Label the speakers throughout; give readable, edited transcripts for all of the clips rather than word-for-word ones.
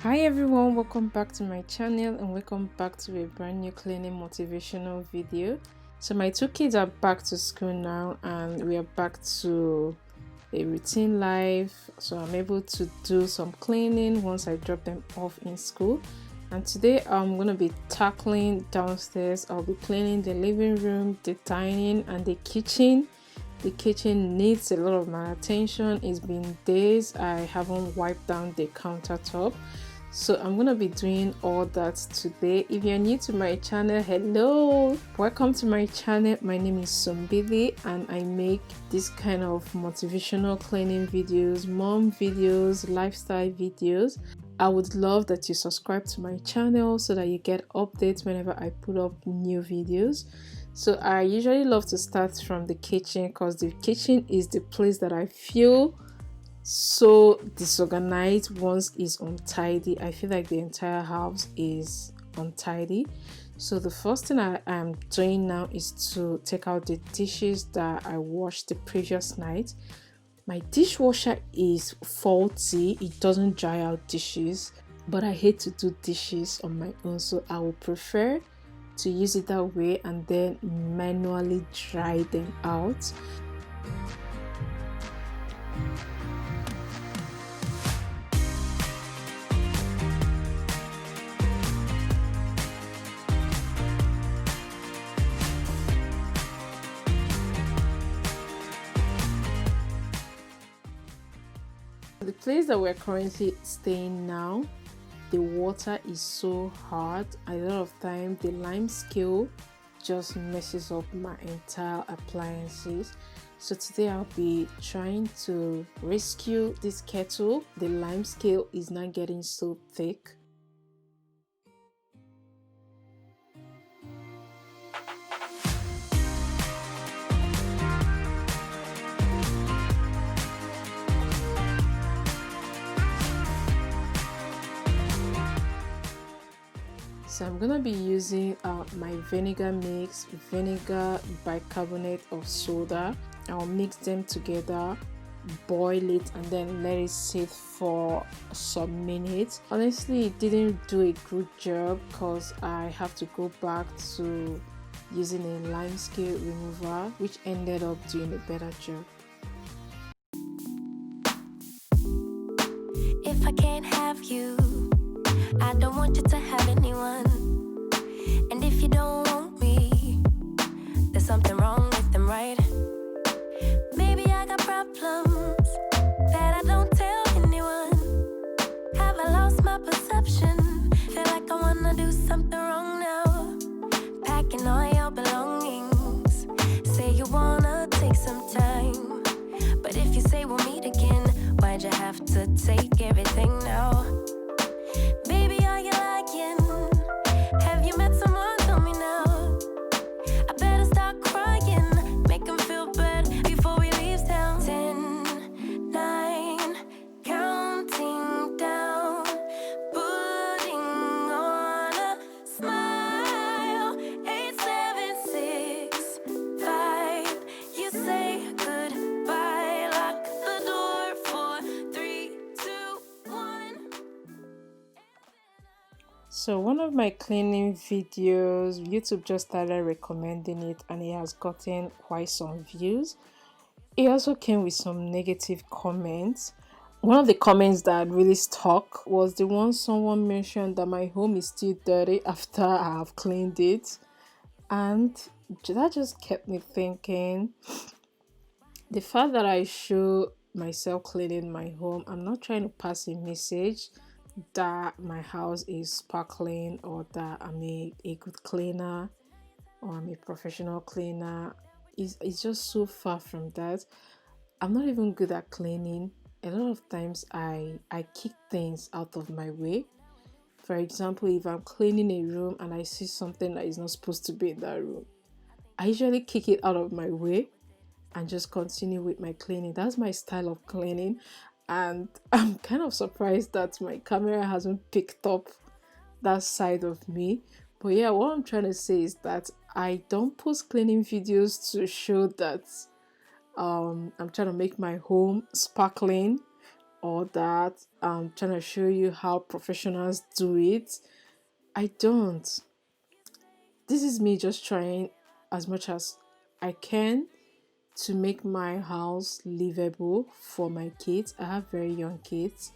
Speaker 1: Hi everyone, welcome back to my channel and welcome back to a brand new cleaning motivational video. So my two kids are back to school now and we are back to a routine life, so I'm able to do some cleaning once I drop them off in school. And today I'm going to be tackling downstairs. I'll be cleaning the living room, the dining and the kitchen. The kitchen needs a lot of my attention. It's been days I haven't wiped down the countertop, so I'm gonna be doing all that today. If you're new to my channel, hello, welcome to my channel. My name is Sombili and I make this kind of motivational cleaning videos, mom videos, lifestyle videos. I would love that you subscribe to my channel so that you get updates whenever I put up new videos. So I usually love to start from the kitchen because the kitchen is the place that I feel so disorganized once it's untidy. I feel like the entire house is untidy. So the first thing I am doing now is to take out the dishes that I washed the previous night. My dishwasher is faulty, it doesn't dry out dishes, but I hate to do dishes on my own, so I would prefer to use it that way and then manually dry them out. The place that we're currently staying now, the water is so hard. A lot of time the lime scale just messes up my entire appliances. So today I'll be trying to rescue this kettle. The lime scale is not getting so thick. So I'm gonna be using my vinegar mix, vinegar, bicarbonate of soda. I'll mix them together, boil it and then let it sit for some minutes. Honestly, it didn't do a good job because I have to go back to using a lime scale remover, which ended up doing a better job.
Speaker 2: If I can't have you, I don't want you to have anyone. And if you don't want me, there's something wrong with them, right? Maybe I got problems that I don't tell anyone. Have I lost my perception? Feel like I wanna do something wrong now. Packing all your belongings. Say you wanna take some time, but if you say we'll meet again, why'd you have to take everything now? Baby, are you lying? Have you met someone? Tell me now. I better start crying, make them feel bad before we leave town. 10, 9, counting down, putting on a smile. 8, 7, 6, 5. You say goodbye, lock the door for 3, 2, 1.
Speaker 1: So one of my cleaning videos, YouTube just started recommending it and it has gotten quite some views. It also came with some negative comments. One of the comments that really stuck was the one someone mentioned that my home is still dirty after I have cleaned it. And that just kept me thinking, the fact that I show myself cleaning my home, I'm not trying to pass a message that my house is sparkling or that I'm a good cleaner or I'm a professional cleaner. It's just so far from that. I'm not even good at cleaning. A lot of times I kick things out of my way. For example, if I'm cleaning a room and I see something that is not supposed to be in that room, I usually kick it out of my way and just continue with my cleaning. That's my style of cleaning. And I'm kind of surprised that my camera hasn't picked up that side of me. But yeah, what I'm trying to say is that I don't post cleaning videos to show that I'm trying to make my home sparkling all that. I'm trying to show you how professionals do it. I don't. This is me just trying as much as I can to make my house livable for my kids. I have very young kids.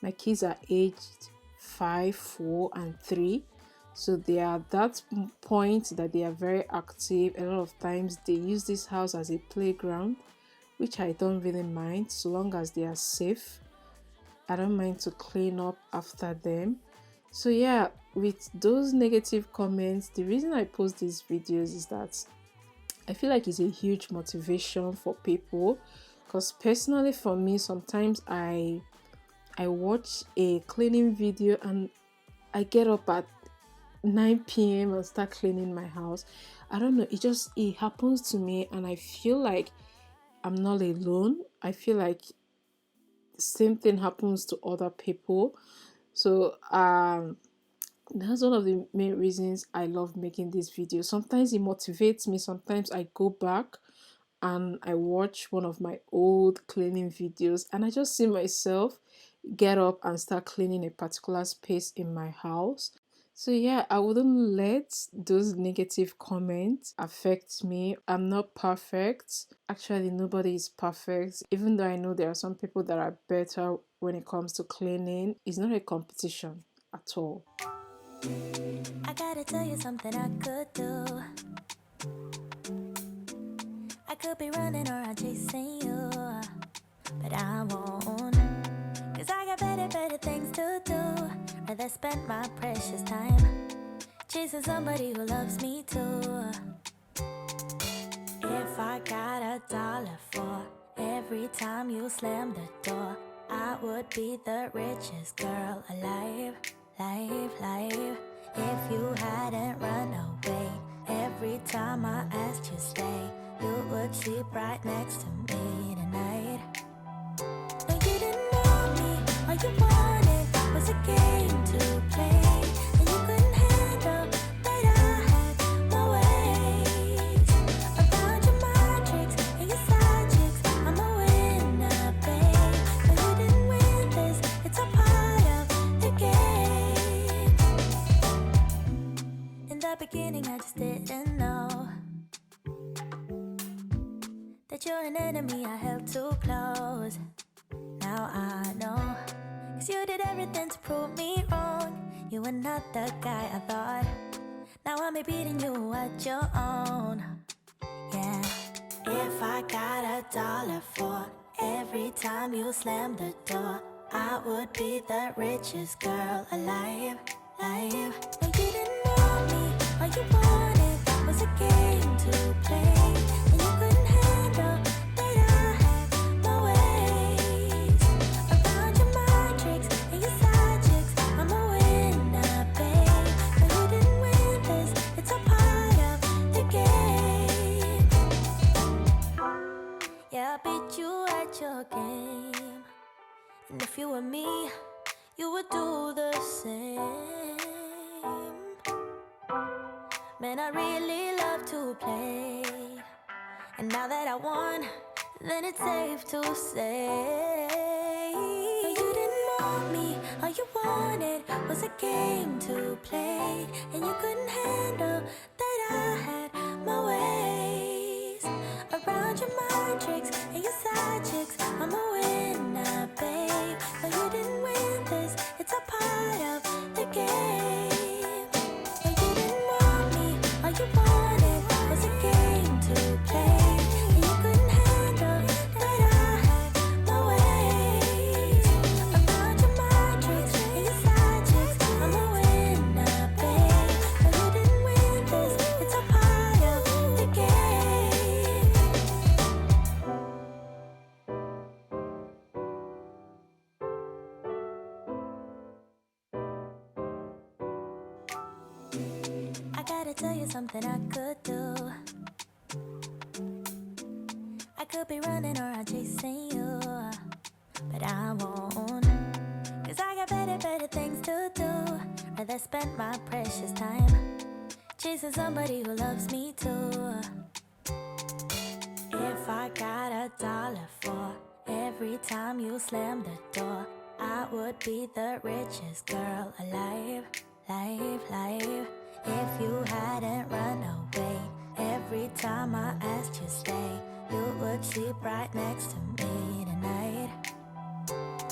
Speaker 1: My kids are aged 5, 4, and 3. So they are at that point that they are very active. A lot of times they use this house as a playground, which I don't really mind so long as they are safe. I don't mind to clean up after them. So yeah, with those negative comments, the reason I post these videos is that I feel like it's a huge motivation for people, because personally for me, sometimes I watch a cleaning video and I get up at 9 p.m. and start cleaning my house. I don't know, it happens to me, and I feel like I'm not alone. I feel like the same thing happens to other people. So that's one of the main reasons I love making this video. Sometimes it motivates me. Sometimes I go back and I watch one of my old cleaning videos and I just see myself get up and start cleaning a particular space in my house. So yeah, I wouldn't let those negative comments affect me. I'm not perfect. Actually, nobody is perfect. Even though I know there are some people that are better when it comes to cleaning, it's not a competition at all.
Speaker 2: I gotta tell you something I could do. I could be running around chasing you, but I won't. Cause I got better things to do. Rather spend my precious time chasing somebody who loves me too. If I got $1 for every time you slam the door, I would be the richest girl alive. If you hadn't run away every time I asked you stay, you would sleep right next to me tonight. No, you didn't want me, all you wanted was a game to play, and you couldn't handle that I had my ways. Around your mind tricks and your side chicks, I'm a winner, babe. No, you didn't win this, it's a part of the game. In the beginning I just didn't know that you're an enemy I held too close. Now I know, cause you did everything to prove me wrong. You were not the guy I thought. Now I'm beating you at your own. Yeah. If I got $1 for every time you slam the door, I would be the richest girl alive. No, you didn't want me, all you wanted was a game to play, and you couldn't handle that I had my ways. Around your mind tricks and your side chicks, I'm a winner, babe. No, you didn't win this, it's a part of the game. Yeah, I beat you at your game, and if you were me, you would do the same. Man, I really love to play, and now that I won, then it's safe to say, no, you didn't want me, all you wanted was a game to play, and you couldn't handle that I had my ways. Around your mind tricks and your side chicks, I'm a winner, babe. No, you didn't win this, it's a part of the game. No, you didn't want me, all you wanted was a game to play, and you couldn't handle that I had my ways. Around your mind tricks and your side chicks, I'm a winner, babe. No, you didn't win this, it's a part of the game. I gotta tell you something I could do. I could be running around chasing you, but I won't. Cause I got better things to do. Rather spend my precious time chasing somebody who loves me too. If I got $1 for every Every time you slam the door, I would be the richest girl alive, life. If you hadn't run away, every time I asked you stay, you would sleep right next to me tonight.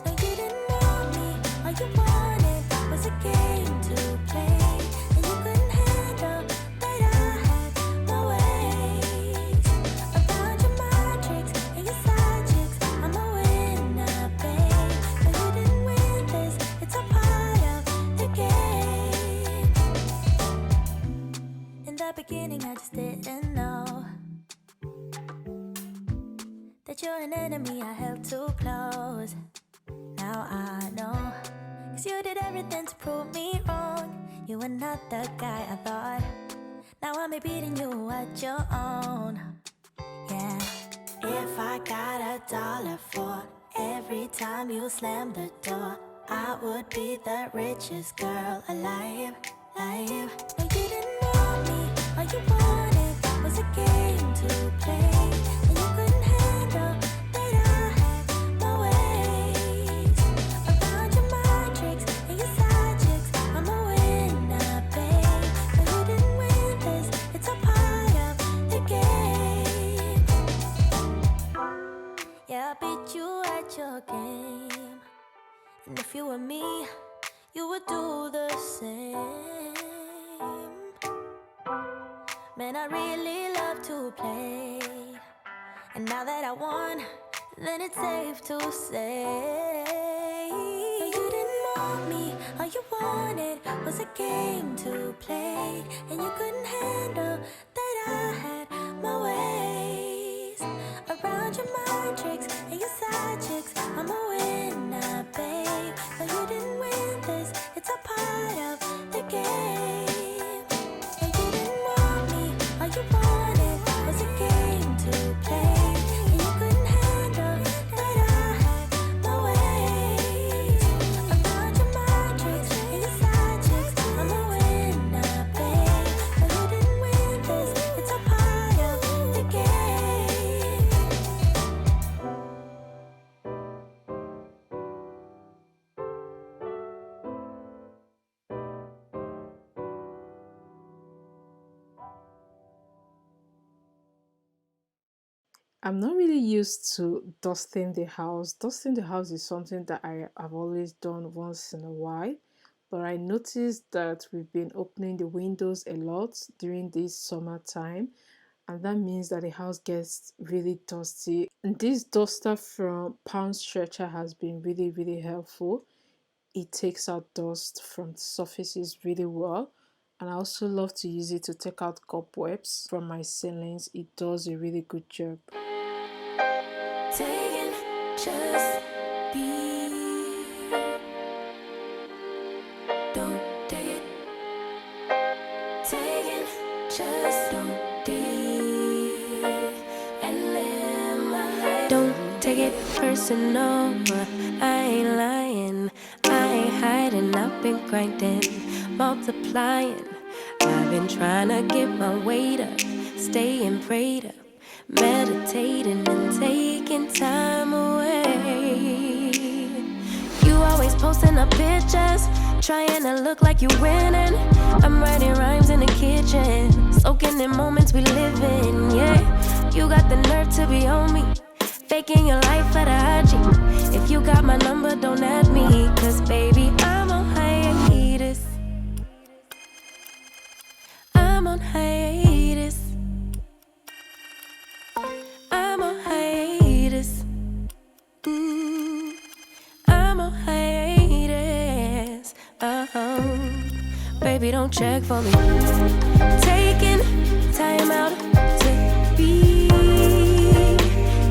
Speaker 2: No, you didn't want me, all you wanted was a game to play, and you couldn't handle that I had my ways. Around your mind tricks and your side chicks, I'm a winner, babe. No, you didn't win this, it's a part of the game. In the beginning, I just didn't know that you're an enemy I held too close. Now I know, 'cause you did everything to prove me wrong. You were not the guy I thought. Now I'm beating you at your own. Yeah. If I got $1 for every time you slam the door, I would be the richest girl alive, life. No, you didn't want me, all you wanted was a game to play, and you couldn't handle that I had my ways. Around your mind tricks and your side chicks, I'm a winner, babe. No, you didn't win this, it's a part of the game. Yeah, I beat you at your game, and if you were me, you would do the same. Man, I really love to play, and now that I won, then it's safe to say, no, you didn't want me, all you wanted was a game to play, and you couldn't handle that I had my ways. Around your mind tricks and your side chicks, I'm a winner, babe. No, you didn't win this, it's a part of the game. No, you didn't want me, all you wanted was a game to play, and you couldn't handle that I had my ways. Around your mind tricks and your side chicks, I'm a winner, babe. No, you didn't win this, it's a part of the game.
Speaker 1: I'm not really used to dusting the house. Dusting the house is something that I have always done once in a while, but I noticed that we've been opening the windows a lot during this summertime, and that means that the house gets really dusty. And this duster from Poundstretcher has been really helpful. It takes out dust from surfaces really well, and I also love to use it to take out cobwebs from my ceilings. It does a really good job.
Speaker 2: Taking just be. Don't take it. Taking just don't be. And live my life. Don't take it personal. I ain't lying. I ain't hiding. I've been grinding, multiplying. I've been trying to get my weight up, staying prayed up, meditating and taking time away. You always posting up pictures, trying to look like you winning. I'm writing rhymes in the kitchen, soaking in moments we live in. Yeah, you got the nerve to be on me, faking your life for the IG. If you got my number, don't add me, 'cause baby, I'm on hiatus. I'm on hiatus. I'm on hiatus. I'm on hiatus. Baby, don't check for me. Taking time out to be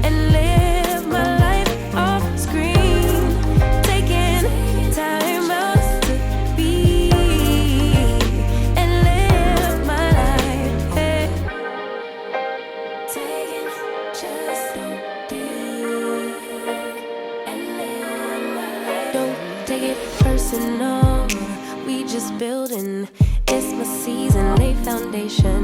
Speaker 2: and live my life off screen. Taking time out to be and live my life. Hey. Taking just don't be and live my life. Don't take it personal. We just building. It's my season. Lay foundation.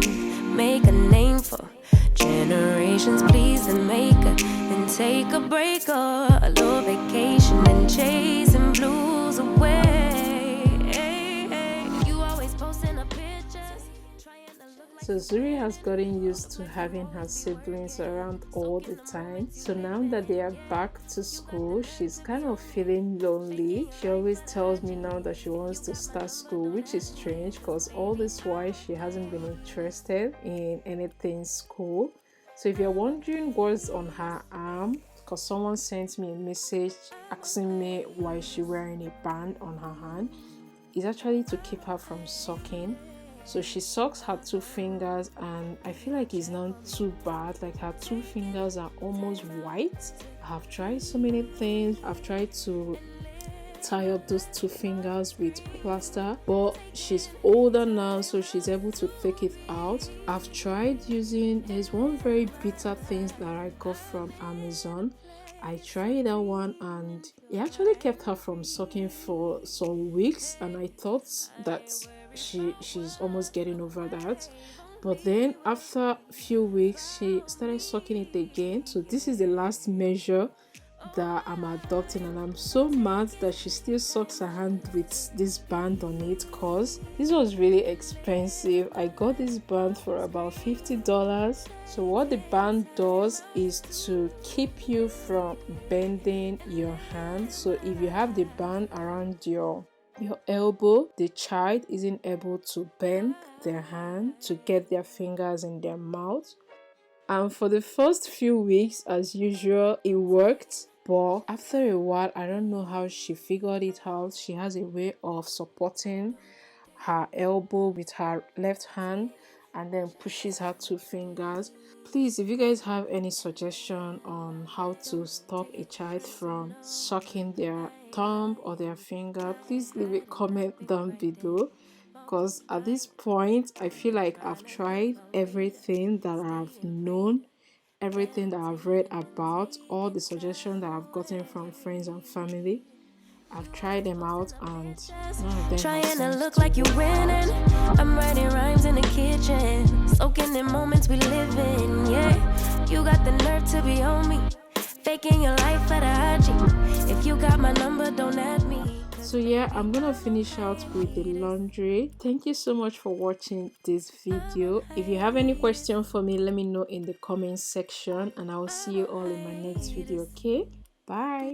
Speaker 2: Make a name for generations. patience, please, and make a and take a break or a little vacation and chasing blues away. You always posting the pictures, trying to look like.
Speaker 1: So Zuri has gotten used to having her siblings around all the time. So now that they are back to school, she's kind of feeling lonely. She always tells me now that she wants to start school, which is strange because all this while she hasn't been interested in anything school. So if you're wondering what's on her arm, because someone sent me a message asking me why she's wearing a band on her hand, it's actually to keep her from sucking. So she sucks her 2 fingers and I feel like it's not too bad. Like her 2 fingers are almost white. I have tried so many things. I've tried to tie up those 2 fingers with plaster, but she's older now, so she's able to take it out. I've tried using, there's one very bitter thing that I got from Amazon. I tried that one and it actually kept her from sucking for some weeks, and I thought that she's almost getting over that. But then after a few weeks she started sucking it again. So this is the last measure that I'm adopting, and I'm so mad that she still sucks her hand with this band on it, cause this was really expensive. I got this band for about $50. So what the band does is to keep you from bending your hand. So if you have the band around your elbow, the child isn't able to bend their hand to get their fingers in their mouth. And for the first few weeks, as usual, it worked. But after a while, I don't know how she figured it out. She has a way of supporting her elbow with her left hand and then pushes her 2 fingers. Please, if you guys have any suggestion on how to stop a child from sucking their thumb or their finger, please leave a comment down below. Because at this point, I feel like I've tried everything that I've known, everything that I've read about, all the suggestions that I've gotten from friends and family. I've tried them out and none of them
Speaker 2: trying to look like you're winning. I'm writing rhymes in the kitchen, soaking in moments we live in. Yeah, you got the nerve to be on me, faking your life for the IG. If you got my number, don't add me.
Speaker 1: So yeah, I'm gonna finish out with the laundry. Thank you so much for watching this video. If you have any question for me, let me know in the comment section, and I will see you all in my next video. Okay, bye.